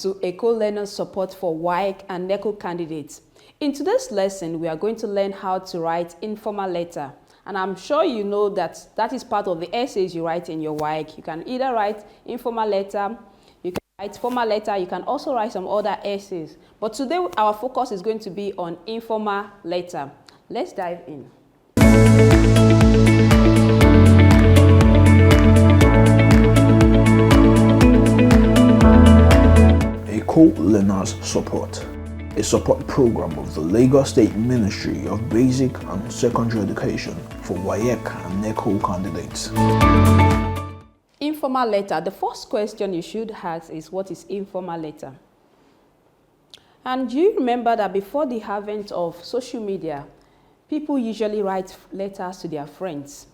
to Eko Learners Support for WAEC and NECO candidates. In today's lesson, we are going to learn how to write informal letter. And I'm sure you know that that is part of the essays you write in your WAEC. You can either write informal letter, you can write formal letter, you can also write some other essays. But today our focus is going to be on informal letter. Let's dive in. Eko Learners Support, a support program of the Lagos State Ministry of Basic and Secondary Education for WAEC and NECO candidates. Informal letter. The first question you should ask is, what is informal letter? And do you remember that before the advent of social media, people usually write letters to their friends?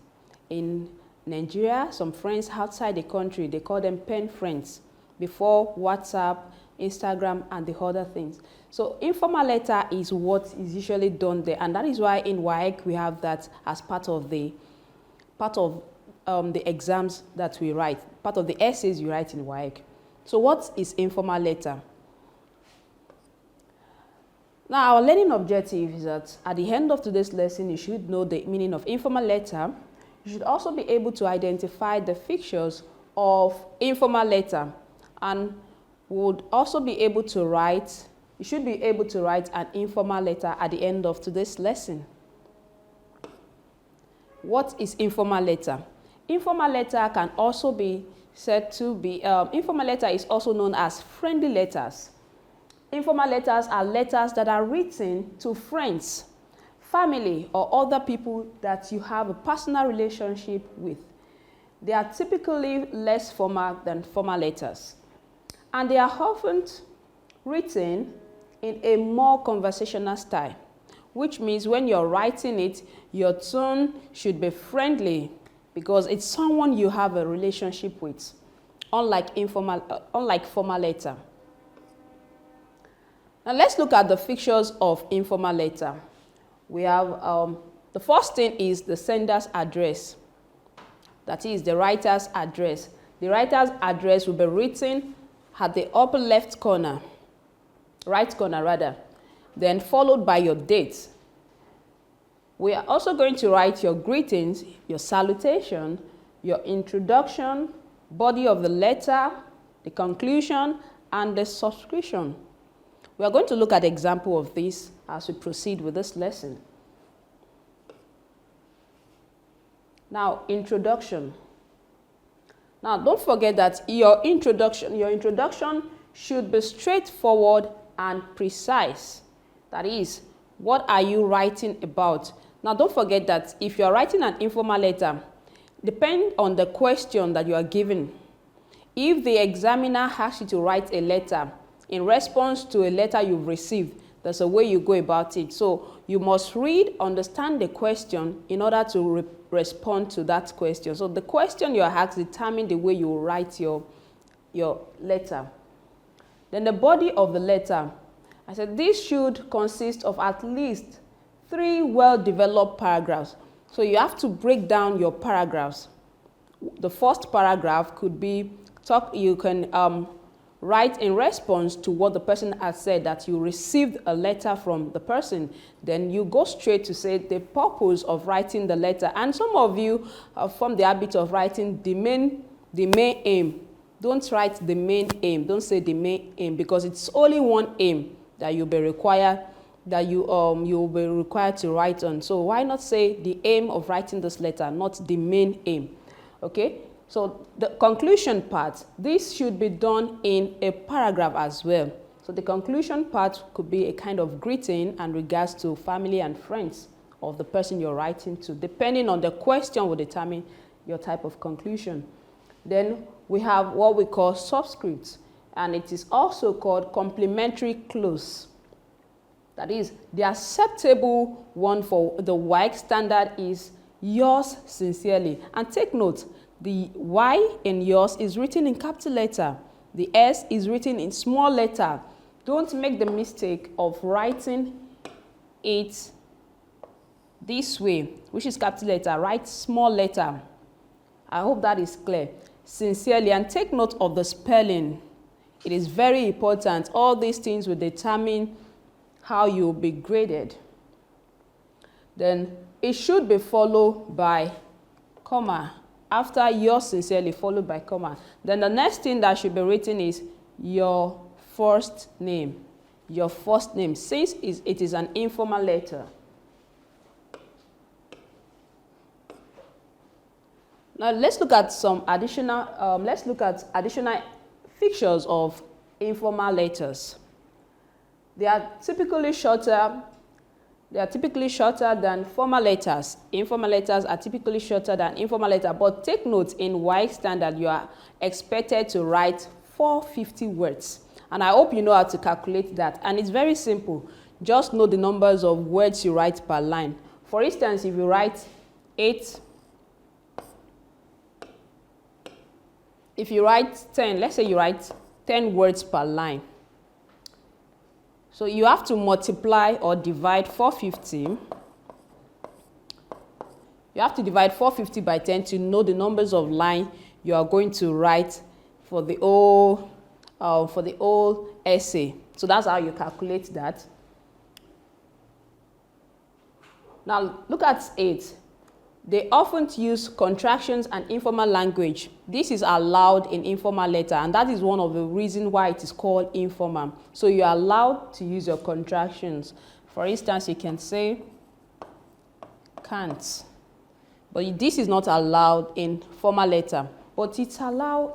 In Nigeria, some friends outside the country, they call them pen friends, before WhatsApp, Instagram, and the other things. So informal letter is what is usually done there, and that is why in WAEC we have that as part of the exams that we write, part of the essays you write in WAEC. So what is informal letter? Now our learning objective is that at the end of today's lesson you should know the meaning of informal letter. You should also be able to identify the features of informal letter, and would also be able to write, you should be able to write an informal letter at the end of today's lesson. What is informal letter? Informal letter can also be said to be, informal letter is also known as friendly letters. Informal letters are letters that are written to friends, family, or other people that you have a personal relationship with. They are typically less formal than formal letters, and they are often written in a more conversational style, which means when you're writing it, your tone should be friendly because it's someone you have a relationship with, unlike formal letter. Now let's look at the features of informal letter. We have the first thing is the sender's address, that is the writer's address. The writer's address will be written at the upper left corner, right corner rather, then followed by your date. We are also going to write your greetings, your salutation, your introduction, body of the letter, the conclusion, and the subscription. We are going to look at an example of this as we proceed with this lesson. Now, introduction. Now, don't forget that your introduction should be straightforward and precise. That is, what are you writing about? Now, don't forget that if you are writing an informal letter, depend on the question that you are given. If the examiner asks you to write a letter in response to a letter you've received, there's a way you go about it. So you must read, understand the question in order to respond to that question. So the question you are asked determines the way you write your letter. Then the body of the letter. I said this should consist of at least 3 well-developed paragraphs. So you have to break down your paragraphs. The first paragraph could be you can write in response to what the person has said, that you received a letter from the person. Then you go straight to say the purpose of writing the letter. And some of you have formed the habit of writing the main aim. Don't write the main aim. Don't say the main aim, because it's only one aim that you'll be required to write on. So why not say the aim of writing this letter, not the main aim? Okay. So the conclusion part, this should be done in a paragraph as well. So the conclusion part could be a kind of greeting and regards to family and friends of the person you're writing to. Depending on the question will determine your type of conclusion. Then we have what we call subscripts, and it is also called complimentary clause. That is, the acceptable one for the WAEC standard is yours sincerely. And take note, the Y in yours is written in capital letter. The S is written in small letter. Don't make the mistake of writing it this way, which is capital letter. Write small letter. I hope that is clear. Sincerely, and take note of the spelling. It is very important. All these things will determine how you will be graded. Then it should be followed by comma. After yours sincerely, followed by comma. Then the next thing that should be written is your first name. Your first name, since it is an informal letter. Now let's look at some additional. Additional features of informal letters. They are typically shorter. They are typically shorter than formal letters. Informal letters are typically shorter than informal letters. But take note, in WAEC standard, you are expected to write 450 words. And I hope you know how to calculate that. And it's very simple. Just know the numbers of words you write per line. For instance, if you write 8, if you write 10, let's say you write 10 words per line. So you have to multiply or divide 450. You have to divide 450 by 10 to know the numbers of lines you are going to write for the whole essay. So that's how you calculate that. Now look at 8. They often use contractions and informal language. This is allowed in informal letter, and that is one of the reasons why it is called informal. So you are allowed to use your contractions. For instance, you can say can't. But this is not allowed in formal letter. But it is allowed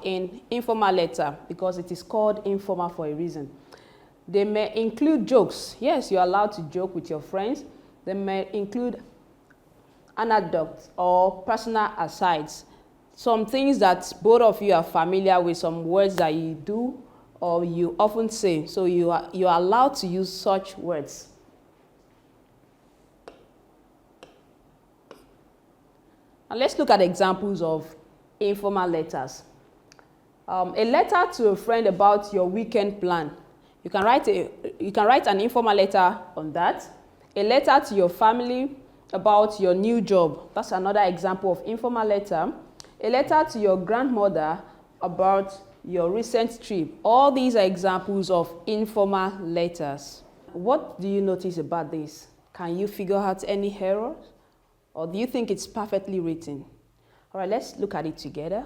in informal letter because it is called informal for a reason. They may include jokes. Yes, you are allowed to joke with your friends. They may include anecdotes or personal asides. Some things that both of you are familiar with, some words that you do or you often say. So you are allowed to use such words. And let's look at examples of informal letters. A letter to a friend about your weekend plan. You can write an informal letter on that. A letter to your family about your new job. That's another example of informal letter. A letter to your grandmother about your recent trip. All these are examples of informal letters. What do you notice about this? Can you figure out any errors? Or do you think it's perfectly written? All right, let's look at it together.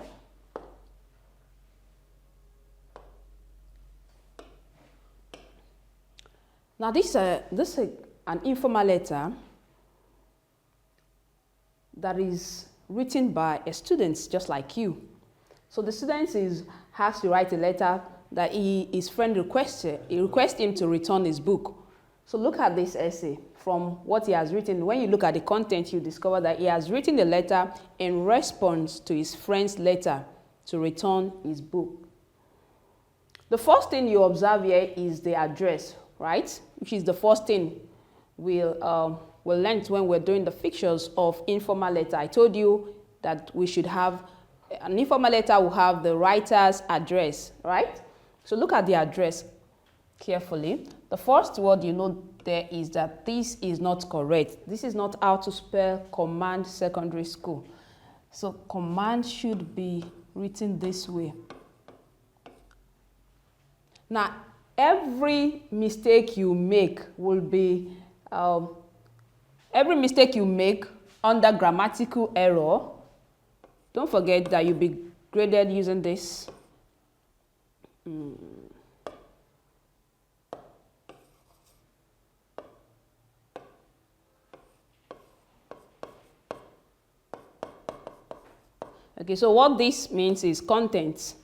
Now this is an informal letter that is written by a student just like you. So the student has to write a letter that his friend requested. He requests him to return his book. So look at this essay from what he has written. When you look at the content, you discover that he has written the letter in response to his friend's letter to return his book. The first thing you observe here is the address, right? Which is the first thing we'll learn when we're doing the features of informal letter. I told you that we should have, an informal letter will have the writer's address, right? So look at the address carefully. The first word you know there is that this is not correct. This is not how to spell command secondary school. So command should be written this way. Now, every mistake you make will be, every mistake you make under grammatical error, don't forget that you'll be graded using this. Okay, so what this means is content,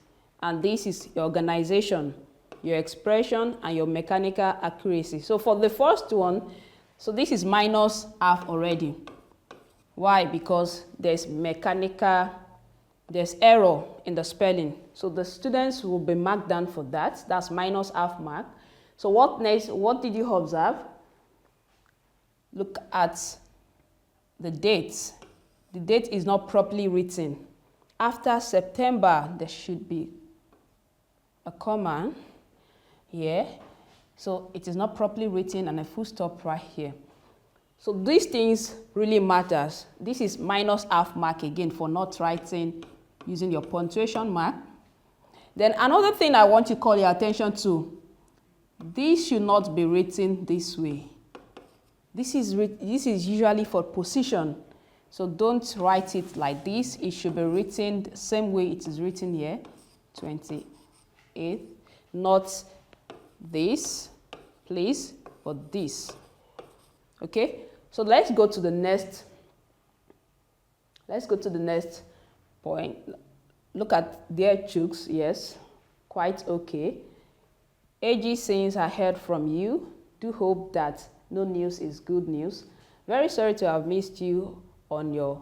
and this is your organization, your expression, and your mechanical accuracy. So for the first one, so this is minus half already. Why? Because there's error in the spelling. So the students will be marked down for that. That's minus half mark. So what next? What did you observe? Look at the date. The date is not properly written. After September, there should be a comma here. So it is not properly written and a full stop right here. So these things really matters. This is minus half mark again for not writing using your punctuation mark. Then another thing I want to call your attention to, this should not be written this way. This is usually for position. So don't write it like this. It should be written the same way it is written here, 28, not this, please, but this. Okay? So let's go to the next. Let's go to the next point. Look at their chooks, yes, quite okay. AG since I heard from you, do hope that no news is good news. Very sorry to have missed you on your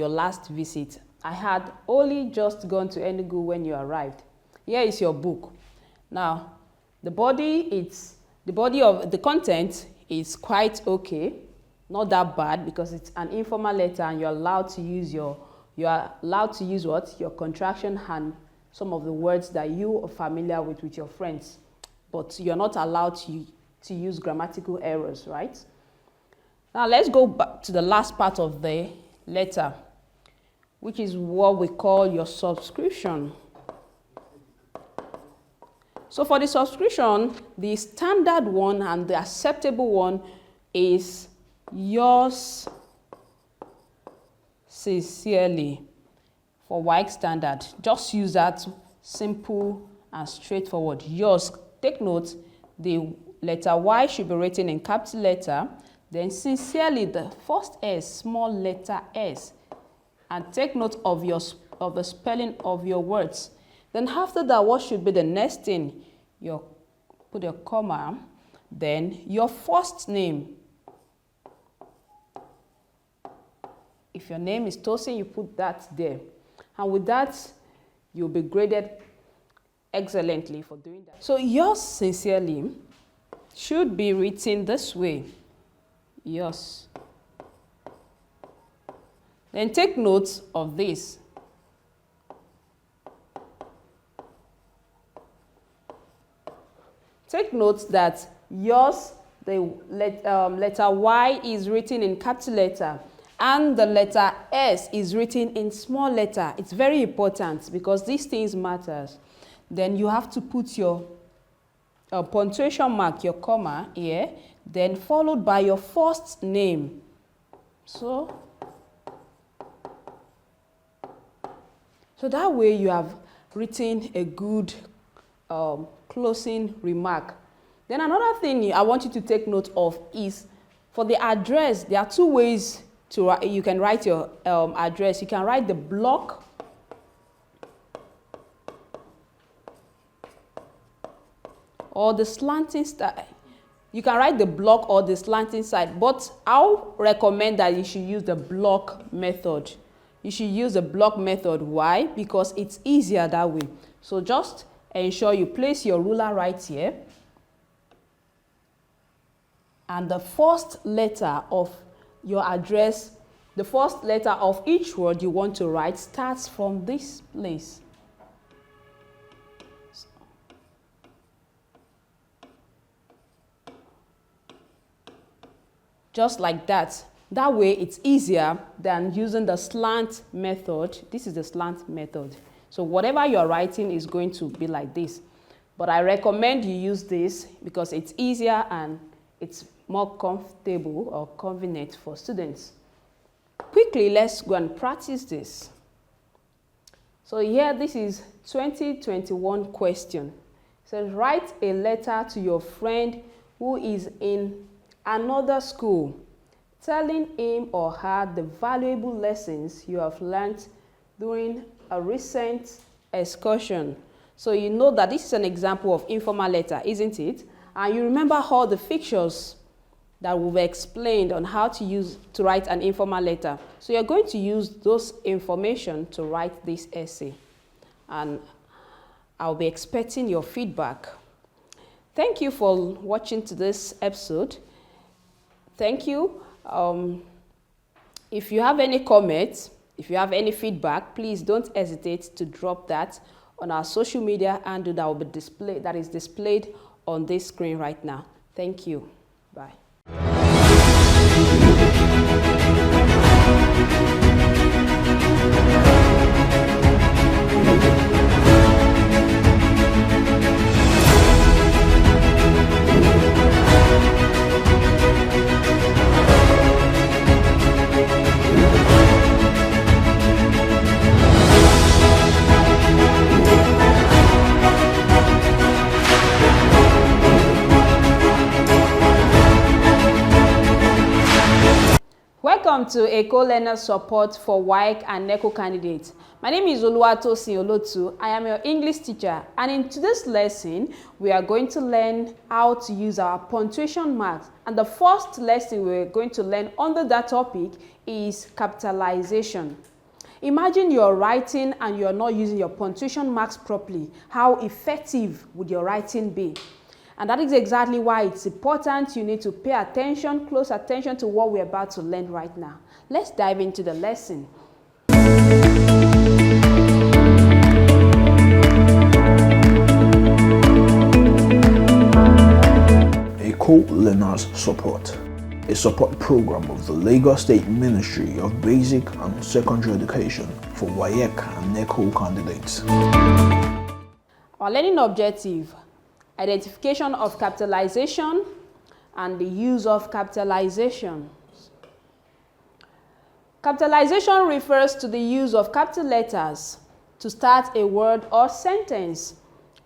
last visit. I had only just gone to Enugu when you arrived. Here is your book. Now, the body of the content is quite okay, not that bad because it's an informal letter and you're allowed to use what? Your contraction and some of the words that you are familiar with your friends. But you're not allowed to use grammatical errors, right? Now let's go back to the last part of the letter, which is what we call your subscription. So for the subscription, the standard one and the acceptable one is yours sincerely for WAEC standard. Just use that simple and straightforward. Yours, take note, the letter Y should be written in capital letter, then sincerely the first S, small letter S, and take note of the spelling of your words. Then after that, what should be the next thing? You put a comma, then your first name. If your name is Tosin, you put that there. And with that, you'll be graded excellently for doing that. So yours sincerely should be written this way. Yours. Then take note of this. Take note that yours, the letter Y is written in capital letter and the letter S is written in small letter. It's very important because these things matters. Then you have to put your punctuation mark, your comma here, then followed by your first name. So that way you have written a good closing remark. Then another thing I want you to take note of is for the address, there are two ways you can write your address. You can write the block or the slanting side. You can write the block or the slanting side, but I'll recommend that you should use the block method. You should use the block method. Why? Because it's easier that way. So just ensure you place your ruler right here. And the first letter of your address, the first letter of each word you want to write starts from this place. Just like that. That way it's easier than using the slant method. This is the slant method. So whatever you're writing is going to be like this. But I recommend you use this because it's easier and it's more comfortable or convenient for students. Quickly, let's go and practice this. So here, this is 2021 question. It says, write a letter to your friend who is in another school, telling him or her the valuable lessons you have learned during a recent excursion. So you know that this is an example of informal letter, isn't it? And you remember all the features that we've explained on how to write an informal letter. So you're going to use those information to write this essay. And I'll be expecting your feedback. Thank you for watching to this episode. Thank you. If you have any comments, if you have any feedback, please don't hesitate to drop that on our social media handle that will be displayed, that is displayed on this screen right now. Thank you. Bye. Welcome to Eko Learners Support for WAEC and NECO candidates. My name is Oluwatosin Olotu. I am your English teacher, and in today's lesson, we are going to learn how to use our punctuation marks. And the first lesson we're going to learn under that topic is capitalization. Imagine you're writing and you're not using your punctuation marks properly. How effective would your writing be? And that is exactly why it's important you need to pay attention, close attention to what we're about to learn right now. Let's dive into the lesson. Eko Learners Support, a support program of the Lagos State Ministry of Basic and Secondary Education for WAEC and NECO candidates. Our learning objective: identification of capitalization and the use of capitalization. Capitalization refers to the use of capital letters to start a word or sentence,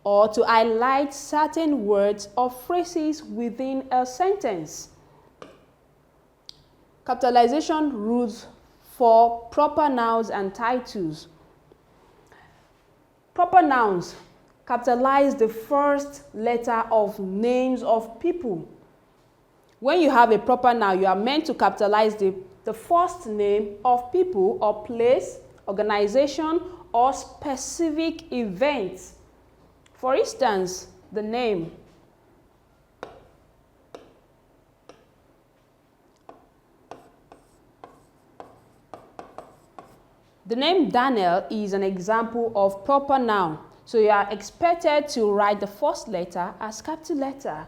or to highlight certain words or phrases within a sentence. Capitalization rules for proper nouns and titles. Proper nouns capitalize the first letter of names of people. When you have a proper noun, you are meant to capitalize the first name of people or place, organization, or specific event. For instance, the name. The name Daniel is an example of proper noun. So you are expected to write the first letter as capital letter.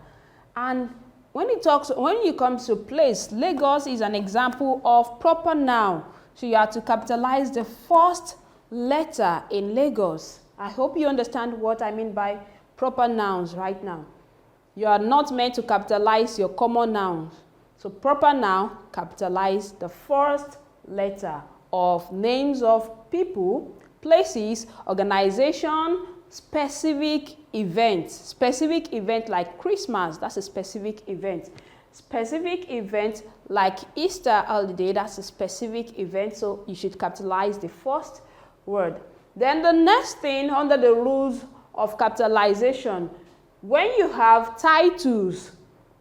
And when it comes to place, Lagos is an example of proper noun. So you have to capitalize the first letter in Lagos. I hope you understand what I mean by proper nouns right now. You are not meant to capitalize your common nouns. So proper noun, capitalize the first letter of names of people, places, organization, specific events. Specific event like Christmas, that's a specific event. Specific event like Easter holiday, that's a specific event, so you should capitalize the first word. Then the next thing under the rules of capitalization, when you have titles,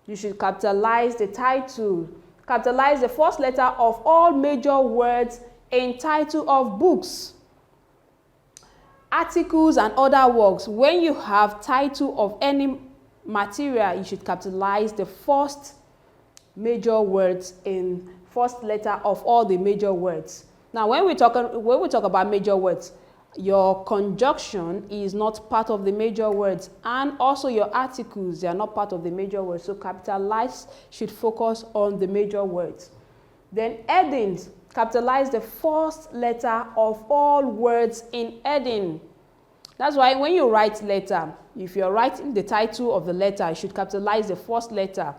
you should capitalize the title. Capitalize the first letter of all major words in title of books, articles, and other works. When you have title of any material, you should capitalize the first major words in first letter of all the major words. Now, when we talk about major words, your conjunction is not part of the major words, and also your articles, they are not part of the major words. So capitalize should focus on the major words. Then headings. Capitalize the first letter of all words in heading. That's why when you write letter, if you're writing the title of the letter, you should capitalize the first letter.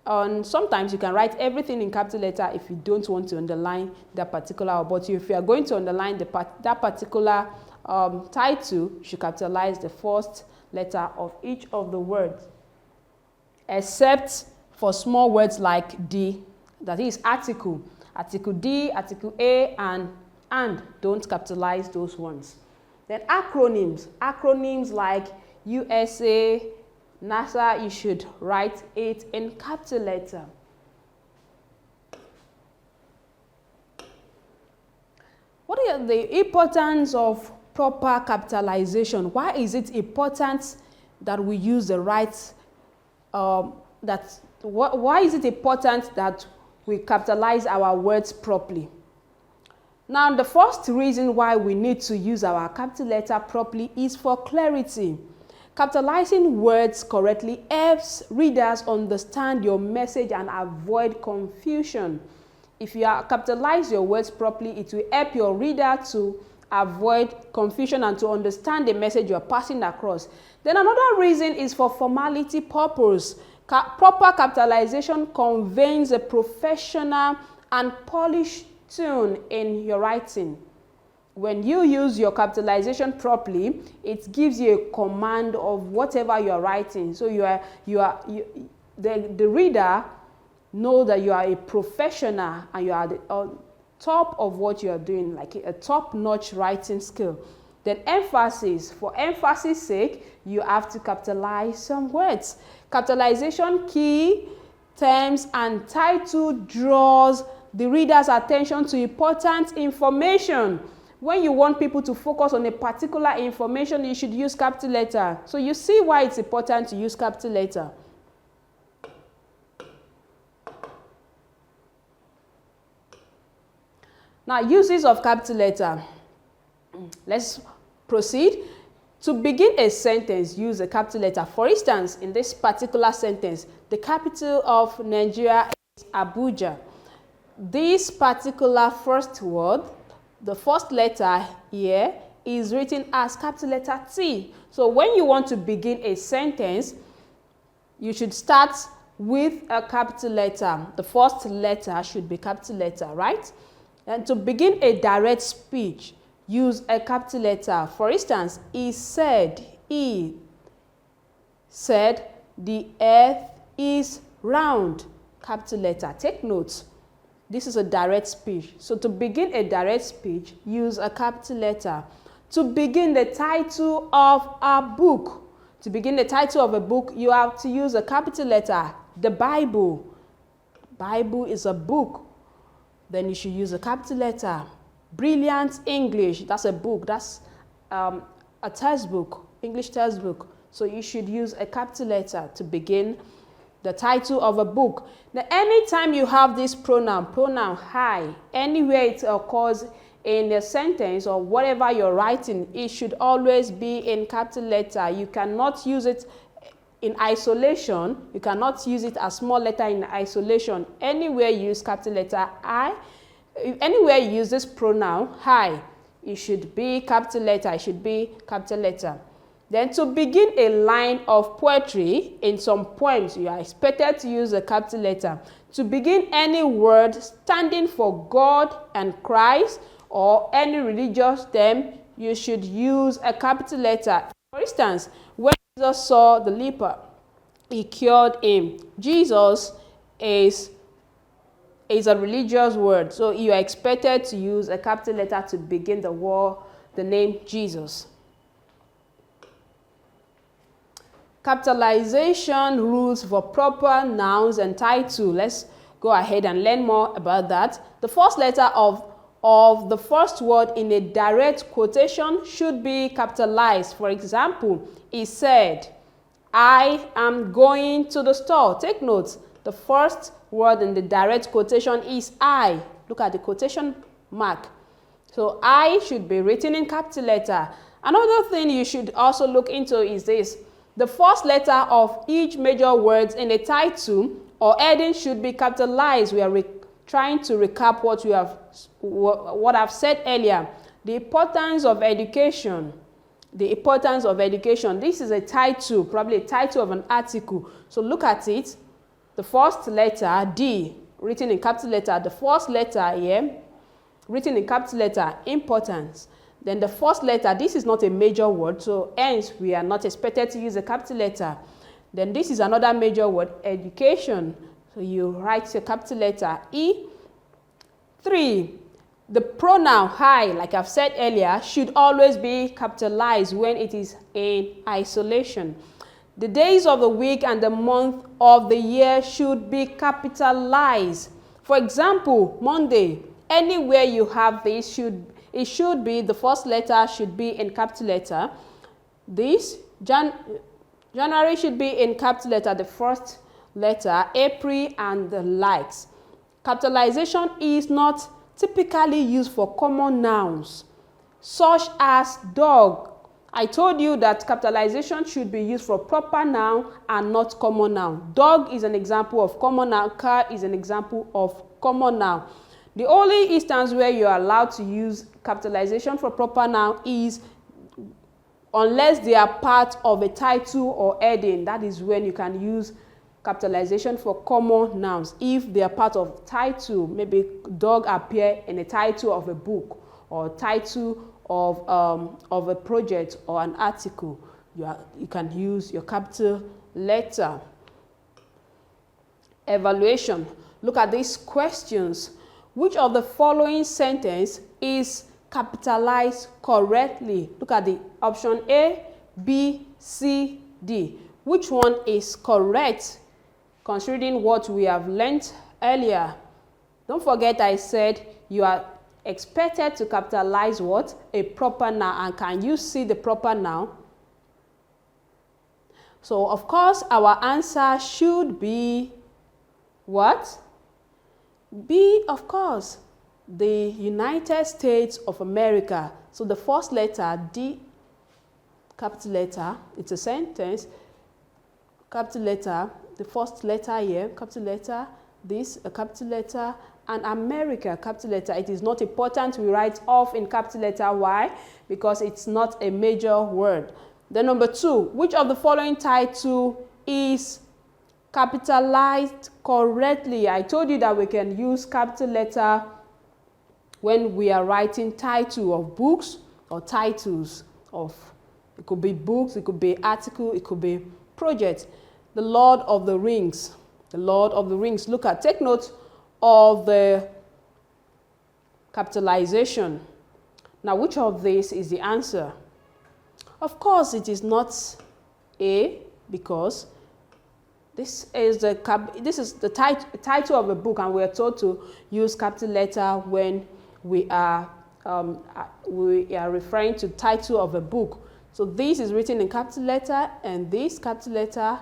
And sometimes you can write everything in capital letter if you don't want to underline that particular, but if you are going to underline that particular title, you should capitalize the first letter of each of the words. Except for small words like D, that is article. Article D, Article A, and don't capitalize those ones. Then acronyms. Acronyms like USA, NASA, you should write it in capital letter. What is the importance of proper capitalization? Why is it important that we use the right, why is it important that we capitalize our words properly? Now, the first reason why we need to use our capital letter properly is for clarity. Capitalizing words correctly helps readers understand your message and avoid confusion. If you capitalize your words properly, it will help your reader to avoid confusion and to understand the message you are passing across. Then another reason is for formality purpose. Proper capitalization conveys a professional and polished tone in your writing. When you use your capitalization properly, it gives you a command of whatever you are writing. So the reader know that you are a professional and you are on top of what you are doing, like a top-notch writing skill. Then emphasis. For emphasis sake, you have to capitalize some words. Capitalization, key, terms, and title draws the reader's attention to important information. When you want people to focus on a particular information, you should use capital letter. So you see why it's important to use capital letter. Now, uses of capital letter. Let's proceed. To begin a sentence, use a capital letter. For instance, in this particular sentence, the capital of Nigeria is Abuja. This particular first word, the first letter here, is written as capital letter T. So when you want to begin a sentence, you should start with a capital letter. The first letter should be capital letter, right? And to begin a direct speech, use a capital letter. For instance, he said, the earth is round, capital letter. Take notes. This is a direct speech. So to begin a direct speech, use a capital letter. To begin the title of a book, to begin the title of a book, you have to use a capital letter. The Bible. Bible is a book. Then you should use a capital letter. Brilliant English, that's a book, that's a textbook, English textbook. So you should use a capital letter to begin the title of a book. Now, anytime you have this pronoun I, anywhere it occurs in a sentence or whatever you're writing, it should always be in capital letter. You cannot use it in isolation. You cannot use it as small letter in isolation. Anywhere you use capital letter I, anywhere you use this pronoun I, it should be capital letter. It should be capital letter. Then to begin a line of poetry in some poems, you are expected to use a capital letter. To begin any word standing for God and Christ or any religious term, you should use a capital letter. For instance, when Jesus saw the leper, he cured him. Jesus is a religious word, so you are expected to use a capital letter to begin the name Jesus. Capitalization rules for proper nouns and title. Let's go ahead and learn more about that. The first letter of the first word in a direct quotation should be capitalized. For example, he said, I am going to the store. Take notes. The first word in the direct quotation is I. Look at the quotation mark. So I should be written in capital letter. Another thing you should also look into is this. The first letter of each major word in a title or heading should be capitalized. We are trying to recap what I've said earlier. The importance of education. The importance of education. This is a title, probably a title of an article. So look at it. The first letter, D, written in capital letter. The first letter here, written in capital letter, importance. Then the first letter, this is not a major word, so hence we are not expected to use a capital letter. Then this is another major word, education. So you write a capital letter E. 3. The pronoun I, like I've said earlier, should always be capitalized when it is in isolation. The days of the week and the month of the year should be capitalized. For example, Monday, anywhere you have this, it should be, the first letter should be in capital letter. This, January should be in capital letter, the first letter, April and the likes. Capitalization is not typically used for common nouns, such as dog. I told you that capitalization should be used for proper noun and not common noun. Dog is an example of common noun. Car is an example of common noun. The only instance where you are allowed to use capitalization for proper noun is unless they are part of a title or heading. That is when you can use capitalization for common nouns. If they are part of title, maybe dog appear in a title of a book or title of a project or an article, you can use your capital letter. Evaluation. Look at these questions. Which of the following sentence is capitalized correctly? Look at the option A, B, C, D. Which one is correct considering what we have learnt earlier? Don't forget I said you are expected to capitalize what? A proper noun. And can you see the proper noun? So, of course, our answer should be what? B, of course, the United States of America. So, the first letter, D, capital letter, it's a sentence. Capital letter, the first letter here, capital letter, this, a capital letter, and America, capital letter. It is not important we write off in capital letter. Why? Because it's not a major word. Then number 2, which of the following title is capitalized correctly? I told you that we can use capital letter when we are writing title of books or titles of, it could be books, it could be article, it could be project. The Lord of the Rings. The Lord of the Rings. Look at, take note of the capitalization. Now, which of these is the answer? Of course, it is not A, because this is the title of a book, and we are told to use capital letter when we are referring to title of a book. So this is written in capital letter, and this capital letter,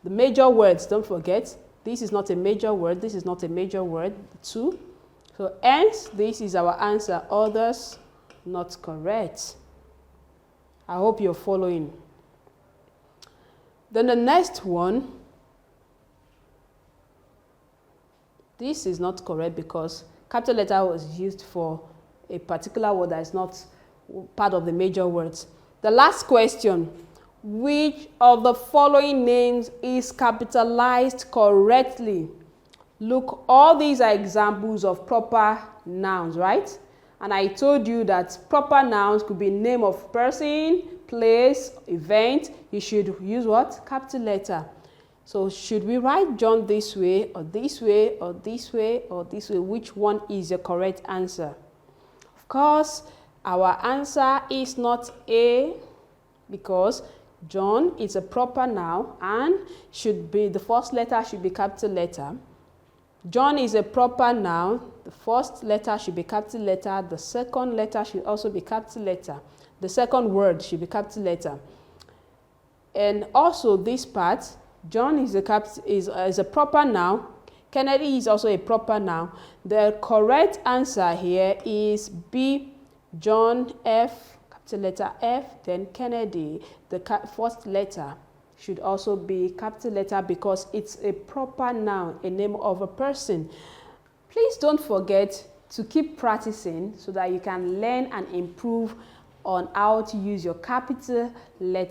the major words, don't forget, this is not a major word, this is not a major word, 2. So hence, this is our answer. Others, not correct. I hope you're following. Then the next one, this is not correct because capital letter was used for a particular word that is not part of the major words. The last question, which of the following names is capitalized correctly? Look, all these are examples of proper nouns, right? And I told you that proper nouns could be name of person, place, event. You should use what? Capital letter. So should we write John this way, or this way, or this way, or this way? Which one is the correct answer? Of course, our answer is not A, because John is a proper noun and should be, the first letter should be capital letter. John is a proper noun. The first letter should be capital letter. The second letter should also be capital letter. The second word should be capital letter. And also this part, John is a proper noun. Kennedy is also a proper noun. The correct answer here is B, John F, capital letter F, then Kennedy. The first letter should also be capital letter because it's a proper noun, a name of a person. Please don't forget to keep practicing so that you can learn and improve on how to use your capital letter.